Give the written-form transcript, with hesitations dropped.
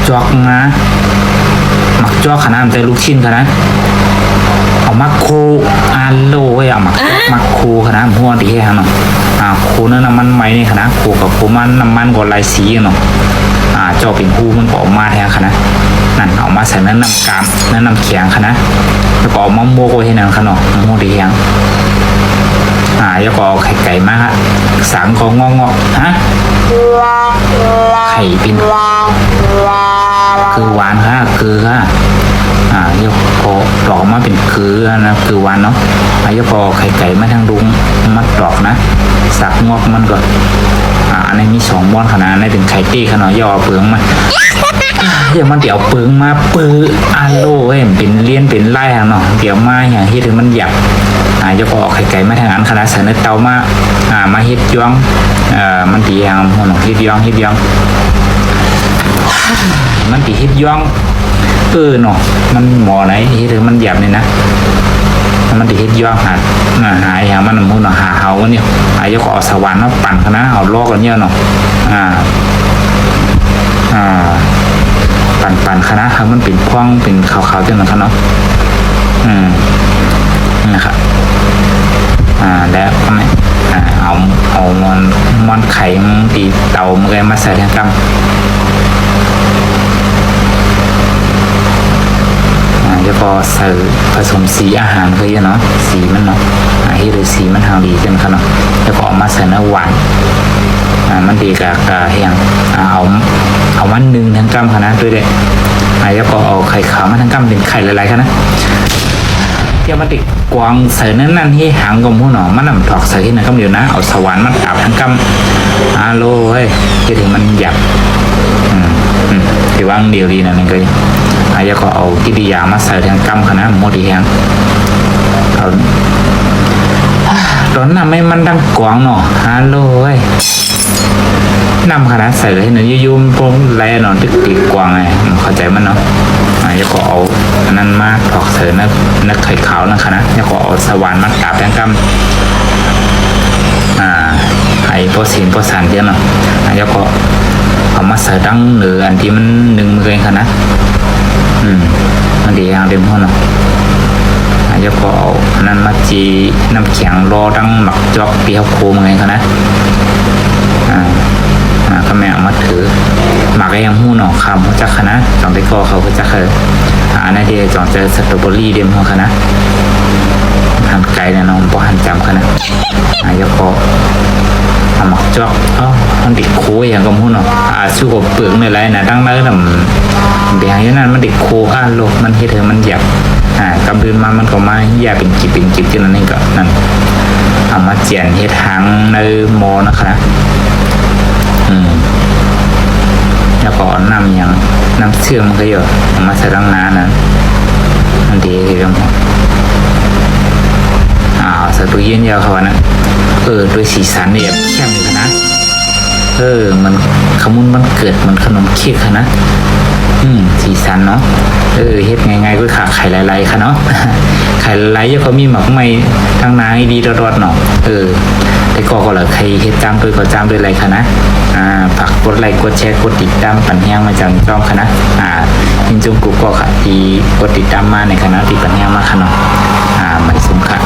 จอกนะหมักจอกขนาดแต่ลูกชิ้นขนาดเอามักโคอาโลไว้เอามักโคขนาดหัวดีแค่เนาะโคนั่นน้ำมันไหมนี่ขนาดโคกับโคมันน้ำมันกับลายสีเนาะจอกเป็นผู้มันก็ออกมาแทนขนาดนั่นเอามาใส่น้ำกามน้ำเขียงขนาดแล้วก็เอามะม่วงไว้ให้นั่นขนาดมะม่วงดีแค่แล้วก็ไข่ไก่มาฮะสามก็งอฮะไข่เป็นคือหวานค่ะคือค่ะยกพอดอกมาเป็นคือนะคือหวานเนาะยกพอไข่ไก่มาทางดุงมัดดอกนะสักงอกมันก็อันนี้มีสองม้อนขนาดนี้เป็นไข่ตี้ขนาดย่อเปลืองมาเดี๋ยวมันเดี๋ยวเปลืองมาปื้ออาโลเป็นเลี้ยนเป็นไล่เนาะเดี๋ยวมาอย่างที่ถึงมันหยับยกพอไข่ไก่มาทางอันขนาดใส่ในเตามาเฮ็ดย่องมันตีอย่างหัวหนองเฮ็ดย่องมันตีเฮ็ดย่องเนาะมันหมอไหนที่ถึงมันหยับเนี่ยนะมันตีเฮ็ดย่องหาอย่างมันมุ่งหาเฮาเนี่ยยกเอาสวรรค์มาปั่นคณะเอาลอกกันเนี่ยเนาะปั่นคณะครับมันเป็นพ่วงเป็นขาวๆจังนะครับเนาะนะครับแล้วก็ไม่เอามันไข่ตีเตามันก็มาใส่ทางกำแล้วก็ใส่ผสมสีอาหารก็เยอะเนาะสีมันเนาะให้เลยสีมันทางดีจังครับเนาะแล้วก็เอามาใส่เนื้อหวานมันดีกับแห้งเอามันหนึ่งทั้งกำขนาดด้วยเด็กแล้วก็เอาไข่ขาวมาทั้งกำเป็นไข่หลายๆขนาดเที่ยวมาติดกวางใส่นั่นที่หางกลมหัวหนอมันนำถอกใส่ที่ไหนก็เดียวนะเอาสวรรค์มันอาบทั้งกำโลเฮ้ยที่ถึงมันหยับที่ว่างเดียวดีนะนี่ก็แล้วก็เอากิริยามาใส่ทั้งกำขนาดโมดีแห้งเอาตอนนั้นไม่มันดังกวางเนาะโลเฮ้ยนำขนาดใส่เลยเนี่ยยุ่มๆพวกแร่นอนติดกวางไงเข้าใจมันเนาะแล้วก็เอาอันนั้นมาถอกใส่นักไข่ขาวนะคะนะแล้วก็เอาสว่านมาตาบแป้งกำไอ้พอสินพอสารเยอะเนาะแล้วก็เอามาใส่ดังหรืออันที่มันหนึ่งมือเองค่ะนะมันดีอย่างเต็มหัวเนาะแล้วก็เอาอันนั้นมาจีน้ำแข็งรอดังหมักจอกปีเขาโคมไงค่ะนะก็แม่เอามาถือหมักยังหู้หนอคำเขาจักคณะจองไปก็เขาจักเคยอันนี้เดี๋ยวจองเจอสตรอเบอรี่เดียมหัวคณะหันไก่เนี่ยน้องพอหันจำคณะแล้วก็หมักจอกมันติดโคอย่างกับหู้หนอสู้กับเปลือกในไรนะดังนั้นแบบเบียร์อย่างนั้นมันติดโคโลกมันที่เธอมันหยับกำเดินมามันก็มาแย่เป็นจิบจนนั้นเองก็นั่นเอามาเจียนเฮ็ดหางในโมนะคะแล้วก็น้ำอย่างน้ำเชื่อมก็เยอะมาใส่ดังน้านะมันดีที่ตรงนี้ใส่ตู้เย็นยาวเขานะด้วยสีสันเนี่ยเข้มนะมันขมุนมันเกิดมันขนมเค้กนะสีสันเนาะเฮ็ดง่ายๆก็ขาไข่ลายๆค่ะเนาะไข่ลายๆเขามีหมักไม่ทางนางดีรอดๆเนาะแต่ก็เลยใครเฮ็ดจำด้วยก็จำด้วยอะไรค่ะนะฝากกดไลค์กดแชร์กดติดตามปัญญามาจากจ้องค่ะนะยินจงกูก็ค่ะที่กดติดตามมาในคณะที่ปัญญามาค่ะเนาะไม่สมค่ะ